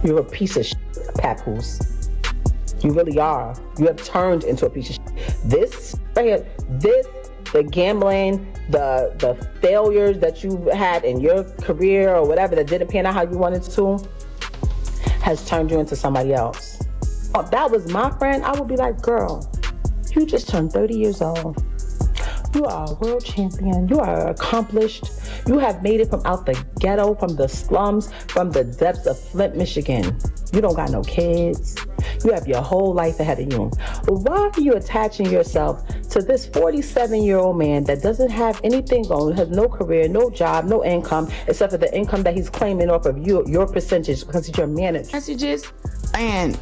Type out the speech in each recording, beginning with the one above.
You're a piece of shit, Papoose. You really are. You have turned into a piece of shit. This right here, the gambling, the failures that you had in your career or whatever that didn't pan out how you wanted to, has turned you into somebody else. If that was my friend, I would be like, girl, you just turned 30 years old. You are a world champion. You are accomplished. You have made it from out the ghetto, from the slums, from the depths of Flint, Michigan. You don't got no kids. You have your whole life ahead of you. Why are you attaching yourself to this 47-year-old man that doesn't have anything going, has no career, no job, no income, except for the income that he's claiming off of you, your percentage, because he's your manager? Messages and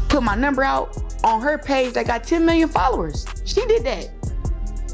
put my number out on her page that got 10 million followers. She did that.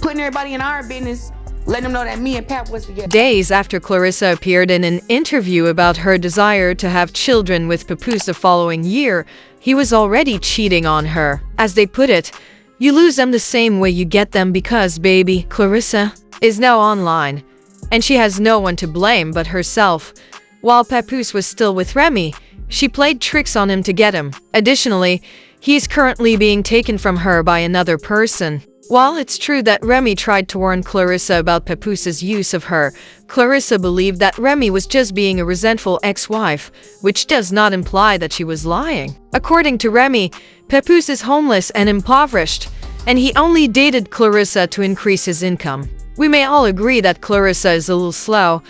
Putting everybody in our business, letting them know that me and Pap was together. Days after Clarissa appeared in an interview about her desire to have children with Papoose the following year, he was already cheating on her. As they put it, you lose them the same way you get them because, baby, Clarissa is now online, and she has no one to blame but herself. While Papoose was still with Remy, she played tricks on him to get him. Additionally, he is currently being taken from her by another person. While it's true that Remy tried to warn Clarissa about Papoose's use of her, Clarissa believed that Remy was just being a resentful ex-wife, which does not imply that she was lying. According to Remy, Papoose is homeless and impoverished, and he only dated Clarissa to increase his income. We may all agree that Clarissa is a little slow,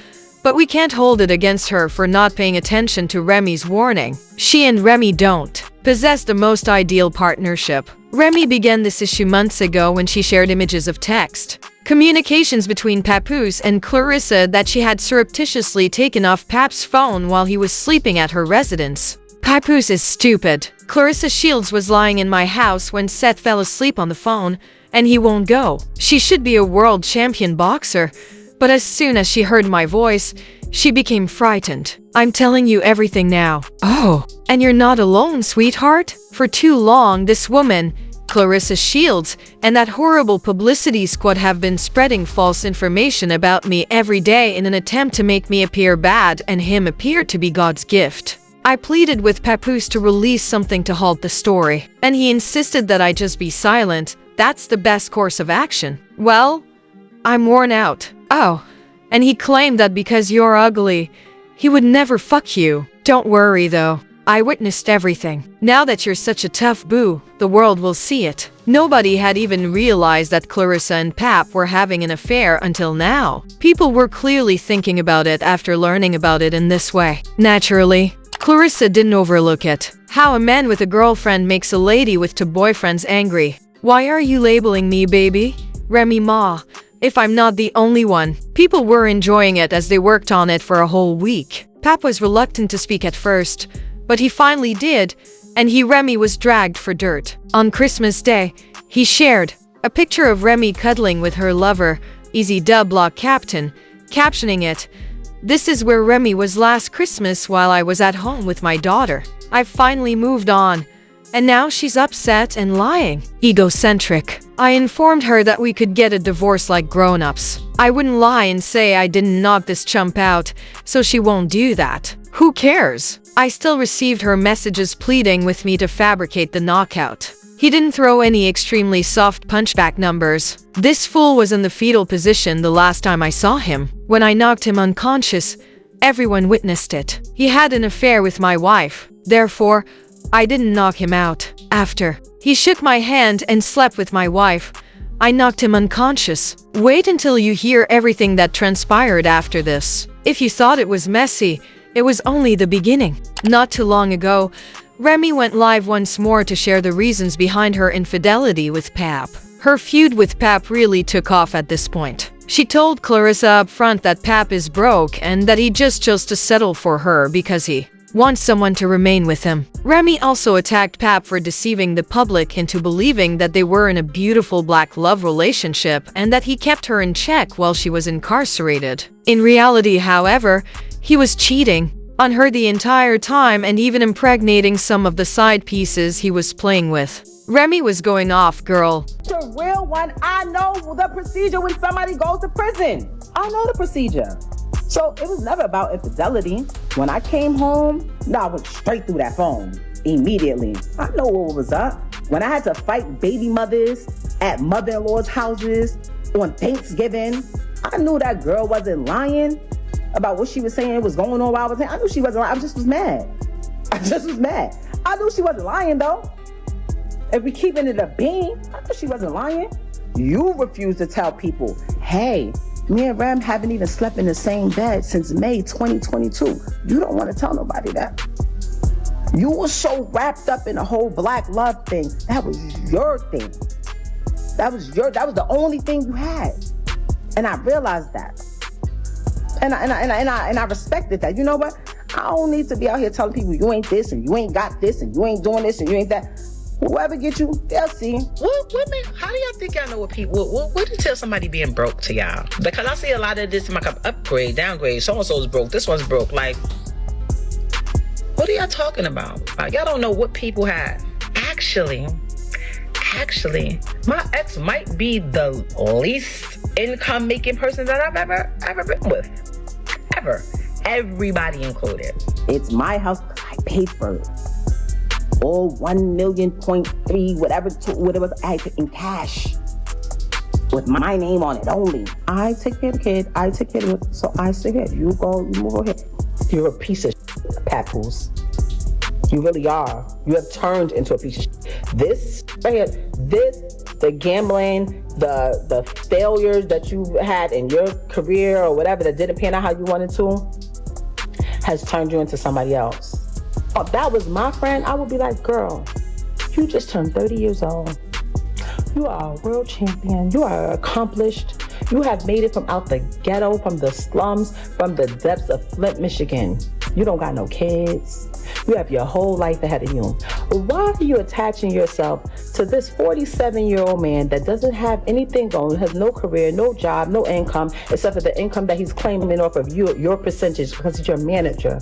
but we can't hold it against her for not paying attention to Remy's warning. She and Remy don't possess the most ideal partnership. Remy began this issue months ago when she shared images of text communications between Papoose and Clarissa that she had surreptitiously taken off Pap's phone while he was sleeping at her residence. Papoose is stupid. Claressa Shields was lying in my house when Seth fell asleep on the phone, and he won't go. She should be a world champion boxer, but as soon as she heard my voice, she became frightened. I'm telling you everything now. Oh, and you're not alone, sweetheart. For too long, this woman, Claressa Shields, and that horrible publicity squad have been spreading false information about me every day in an attempt to make me appear bad and him appear to be God's gift. I pleaded with Papoose to release something to halt the story, and he insisted that I just be silent. That's the best course of action. Well, I'm worn out. Oh, and he claimed that because you're ugly, he would never fuck you. Don't worry though. I witnessed everything. Now that you're such a tough boo, the world will see it. Nobody had even realized that Clarissa and Pap were having an affair until now. People were clearly thinking about it after learning about it in this way. Naturally, Clarissa didn't overlook it. How a man with a girlfriend makes a lady with two boyfriends angry. Why are you labeling me, baby? Remy Ma. If I'm not the only one. People were enjoying it as they worked on it for a whole week. Pap was reluctant to speak at first, but he finally did, and Remy was dragged for dirt. On Christmas Day, he shared a picture of Remy cuddling with her lover, Easy Dub Block Captain, captioning it, "This is where Remy was last Christmas while I was at home with my daughter. I've finally moved on, and now she's upset and lying." Egocentric. I informed her that we could get a divorce like grown-ups. I wouldn't lie and say I didn't knock this chump out, so she won't do that. Who cares? I still received her messages pleading with me to fabricate the knockout. He didn't throw any extremely soft punchback numbers. This fool was in the fetal position the last time I saw him. When I knocked him unconscious, everyone witnessed it. He had an affair with my wife. Therefore, I didn't knock him out. After he shook my hand and slept with my wife, I knocked him unconscious. Wait until you hear everything that transpired after this. If you thought it was messy, it was only the beginning. Not too long ago, Remy went live once more to share the reasons behind her infidelity with Pap. Her feud with Pap really took off at this point. She told Clarissa up front that Pap is broke and that he just chose to settle for her because he wants someone to remain with him. Remy also attacked Pap for deceiving the public into believing that they were in a beautiful black love relationship and that he kept her in check while she was incarcerated. In reality, however, he was cheating on her the entire time and even impregnating some of the side pieces he was playing with. Remy was going off, girl. The real one, I know the procedure when somebody goes to prison. I know the procedure. So it was never about infidelity. When I came home, I went straight through that phone immediately. I know what was up. When I had to fight baby mothers at mother-in-law's houses on Thanksgiving, I knew that girl wasn't lying about what she was saying was going on while I was saying. I knew she wasn't lying. I just was mad. I knew she wasn't lying though. If we keeping it a bean, I knew she wasn't lying. You refuse to tell people, hey, me and Rem haven't even slept in the same bed since May 2022. You don't want to tell nobody that. You were so wrapped up in the whole black love thing. That was your thing. That was the only thing you had. And I realized that. And I respected that. You know what? I don't need to be out here telling people you ain't this and you ain't got this and you ain't doing this and you ain't that. Whoever get you, they'll see. What women? How do y'all think y'all know what people? What do you tell somebody being broke to y'all? Because I see a lot of this in my upgrade, downgrade. So and so's broke. This one's broke. Like, what are y'all talking about? Y'all don't know what people have. Actually, my ex might be the least income making person that I've ever been with. Ever. Everybody included. It's my house. I paid for it. All 1.3 million, whatever it was, in cash. With my name on it only. I take care of the kid. I take care of it. So I say, here, you go, you move over here. You're a piece of shit, Papoose. You really are. You have turned into a piece of shit. This right here, the gambling, the failures that you had in your career or whatever that didn't pan out how you wanted to, has turned you into somebody else. If that was my friend, I would be like, girl, you just turned 30 years old. You are a world champion. You are accomplished. You have made it from out the ghetto, from the slums, from the depths of Flint, Michigan. You don't got no kids. You have your whole life ahead of you. Why are you attaching yourself to this 47-year-old man that doesn't have anything going, has no career, no job, no income, except for the income that he's claiming off of your percentage because he's your manager?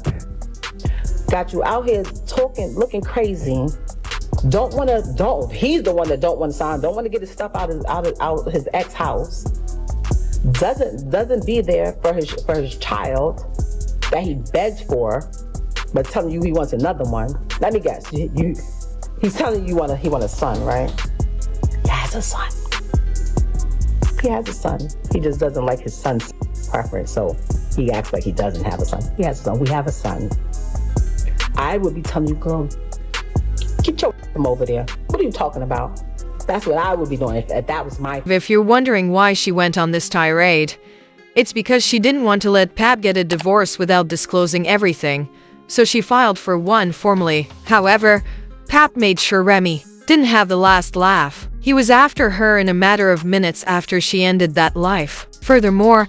Got you out here talking, looking crazy. He's the one that don't want to sign, don't want to get his stuff out of his ex house. Doesn't be there for his child that he begged for, but telling you he wants another one. Let me guess. He's telling you he want a son, right? He has a son. He just doesn't like his son's preference, so he acts like he doesn't have a son. He has a son. We have a son. I would be telling you, girl, get your over there. What are you talking about? That's what I would be doing if that was my... If you're wondering why she went on this tirade, it's because she didn't want to let Pap get a divorce without disclosing everything, so she filed for one formally. However, Pap made sure Remy didn't have the last laugh. He was after her in a matter of minutes after she ended that life. Furthermore,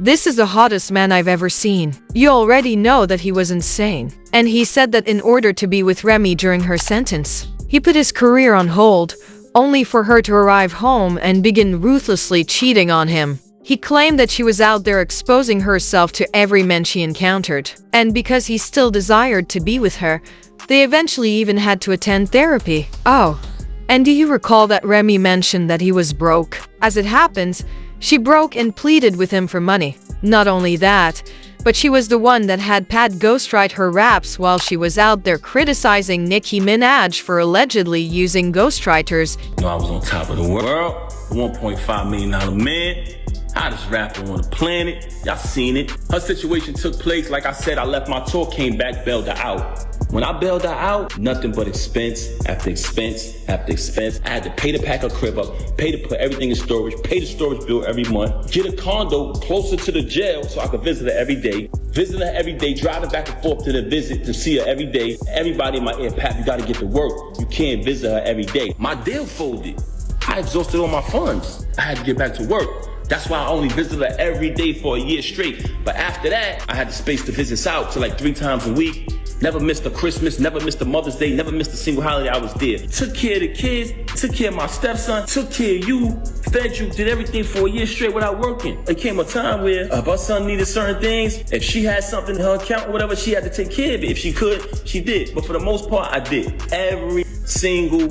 this is the hottest man I've ever seen. You already know that he was insane. And he said that in order to be with Remy during her sentence, he put his career on hold, only for her to arrive home and begin ruthlessly cheating on him. He claimed that she was out there exposing herself to every man she encountered. And because he still desired to be with her, they eventually even had to attend therapy. Oh, and do you recall that Remy mentioned that he was broke? As it happens, she broke and pleaded with him for money. Not only that, but she was the one that had Pat ghostwrite her raps while she was out there criticizing Nicki Minaj for allegedly using ghostwriters. You know, I was on top of the world, $1.5 million man, hottest rapper on the planet. Y'all seen it. Her situation took place, like I said, I left my tour, came back, bailed her out. When I bailed her out, nothing but expense after expense after expense. I had to pay to pack her crib up, pay to put everything in storage, pay the storage bill every month, get a condo closer to the jail so I could visit her every day. Visit her every day, driving back and forth to the visit to see her every day. Everybody in my ear, Pat, you gotta get to work. You can't visit her every day. My deal folded. I exhausted all my funds. I had to get back to work. That's why I only visited her every day for a year straight. But after that, I had the space to visit out to like 3 times a week. Never missed a Christmas, never missed a Mother's Day, never missed a single holiday I was there. Took care of the kids, took care of my stepson, took care of you, fed you, did everything for a year straight without working. There came a time where if her son needed certain things, if she had something in her account or whatever, she had to take care of it. If she could, she did. But for the most part, I did. Every single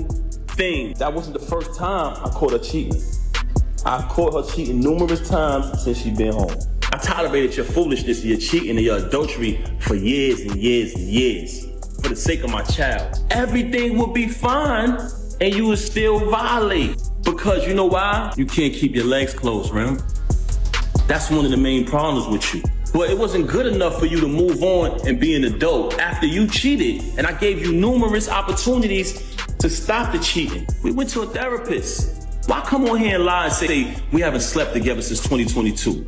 thing. That wasn't the first time I caught her cheating. I caught her cheating numerous times since she been home. I tolerated your foolishness, your cheating, and your adultery for years and years and years for the sake of my child. Everything would be fine and you would still violate. Because you know why? You can't keep your legs closed, Rem. That's one of the main problems with you. But it wasn't good enough for you to move on and be an adult after you cheated. And I gave you numerous opportunities to stop the cheating. We went to a therapist. Why come on here and lie and say we haven't slept together since 2022?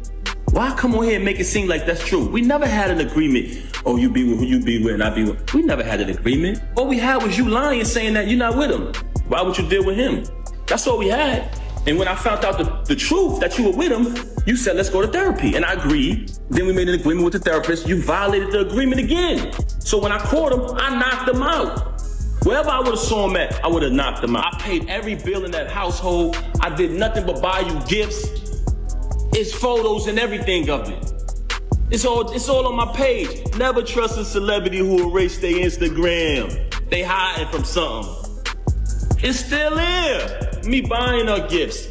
Why come on here and make it seem like that's true? We never had an agreement. Oh, you be with who you be with and I be with. We never had an agreement. All we had was you lying, saying that you're not with him. Why would you deal with him? That's all we had. And when I found out the truth that you were with him, you said, let's go to therapy. And I agreed. Then we made an agreement with the therapist. You violated the agreement again. So when I caught him, I knocked him out. Wherever I would have saw him at, I would have knocked him out. I paid every bill in that household. I did nothing but buy you gifts. It's photos and everything of it. It's all on my page. Never trust a celebrity who erased their Instagram. They hiding from something. It's still here. Me buying her gifts.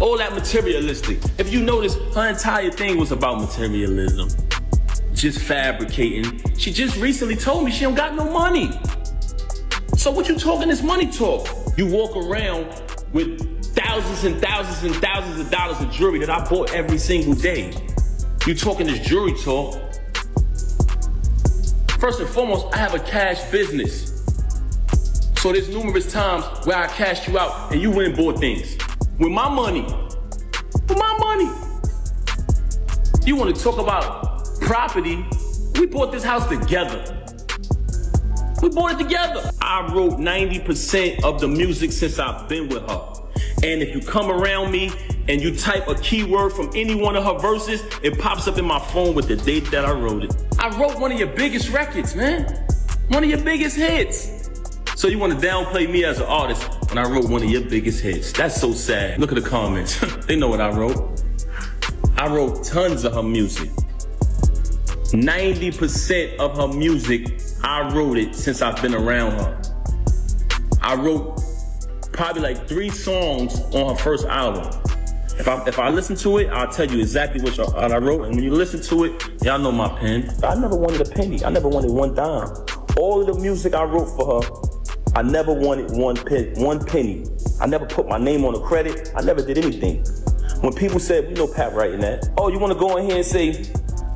All that materialistic. If you notice, her entire thing was about materialism. Just fabricating. She just recently told me she don't got no money. So what you talking this money talk? You walk around with thousands and thousands and thousands of dollars of jewelry that I bought every single day. You talking this jewelry talk. First and foremost, I have a cash business. So there's numerous times where I cashed you out and you went and bought things. With my money. With my money. You want to talk about property? We bought this house together. We bought it together. I wrote 90% of the music since I've been with her. And if you come around me and you type a keyword from any one of her verses, it pops up in my phone with the date that I wrote it. I wrote one of your biggest records, man. One of your biggest hits. So you want to downplay me as an artist when I wrote one of your biggest hits. That's so sad. Look at the comments. They know what I wrote. I wrote tons of her music. 90% of her music, I wrote it since I've been around her. I wrote probably like 3 songs on her first album. If I listen to it, I'll tell you exactly what I wrote. And when you listen to it, y'all know my pen. I never wanted a penny. I never wanted one dime. All of the music I wrote for her, I never wanted one penny. I never put my name on the credit. I never did anything. When people said, you know Pat writing that, oh, you want to go in here and say,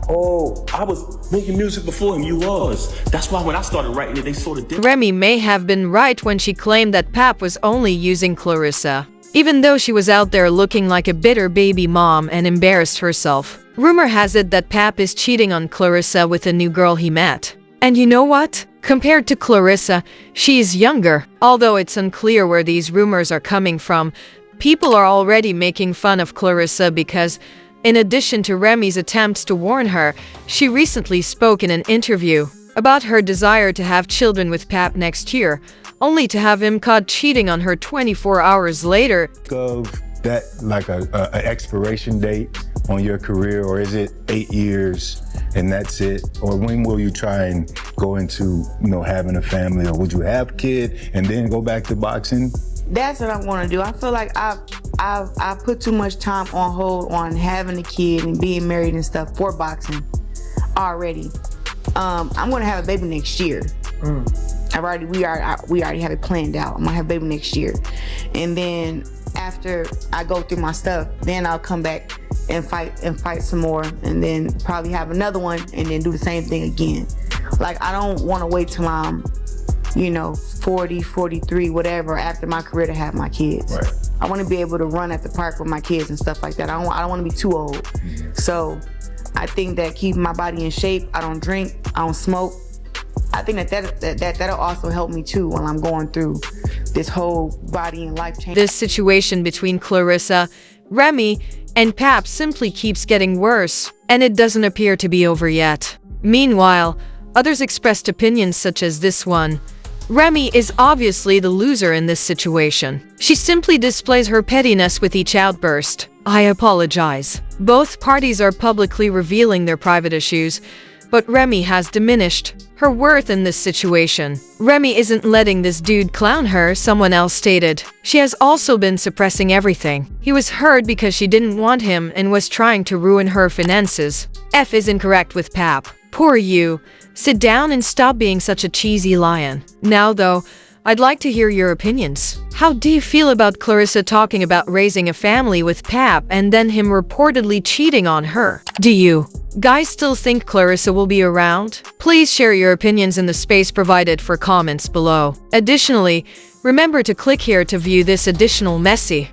oh, I was making music before him. You was. That's why when I started writing it, they sort of did. Remy may have been right when she claimed that Pap was only using Clarissa, even though she was out there looking like a bitter baby mom and embarrassed herself. Rumor has it that Pap is cheating on Clarissa with a new girl he met. And you know what? Compared to Clarissa, she is younger. Although it's unclear where these rumors are coming from, people are already making fun of Clarissa because, in addition to Remy's attempts to warn her, she recently spoke in an interview about her desire to have children with Pap next year, only to have him caught cheating on her 24 hours later. Of that, like a expiration date on your career, or is it 8 years and that's it? Or when will you try and go into, having a family, or would you have a kid and then go back to boxing? That's what I want to do. I feel like I put too much time on hold on having a kid and being married and stuff for boxing already. I'm gonna have a baby next year. We already have it planned out. I'm gonna have a baby next year, and then after I go through my stuff, then I'll come back and fight some more, and then probably have another one, and then do the same thing again. Like, I don't want to wait till I'm 40, 43, whatever, after my career to have my kids. Right. I want to be able to run at the park with my kids and stuff like that. I don't want to be too old. So I think that keeping my body in shape, I don't drink, I don't smoke. I think that'll also help me too while I'm going through this whole body and life change. This situation between Clarissa, Remy, and Pap simply keeps getting worse, and it doesn't appear to be over yet. Meanwhile, others expressed opinions such as this one. Remy is obviously the loser in this situation. She simply displays her pettiness with each outburst. I apologize. Both parties are publicly revealing their private issues, but Remy has diminished her worth in this situation. Remy isn't letting this dude clown her, someone else stated. She has also been suppressing everything. He was hurt because she didn't want him and was trying to ruin her finances. F is incorrect with Pap. Poor you. Sit down and stop being such a cheesy lion. Now though, I'd like to hear your opinions. How do you feel about Clarissa talking about raising a family with Pap and then him reportedly cheating on her? Do you guys still think Clarissa will be around? Please share your opinions in the space provided for comments below. Additionally, remember to click here to view this additional messy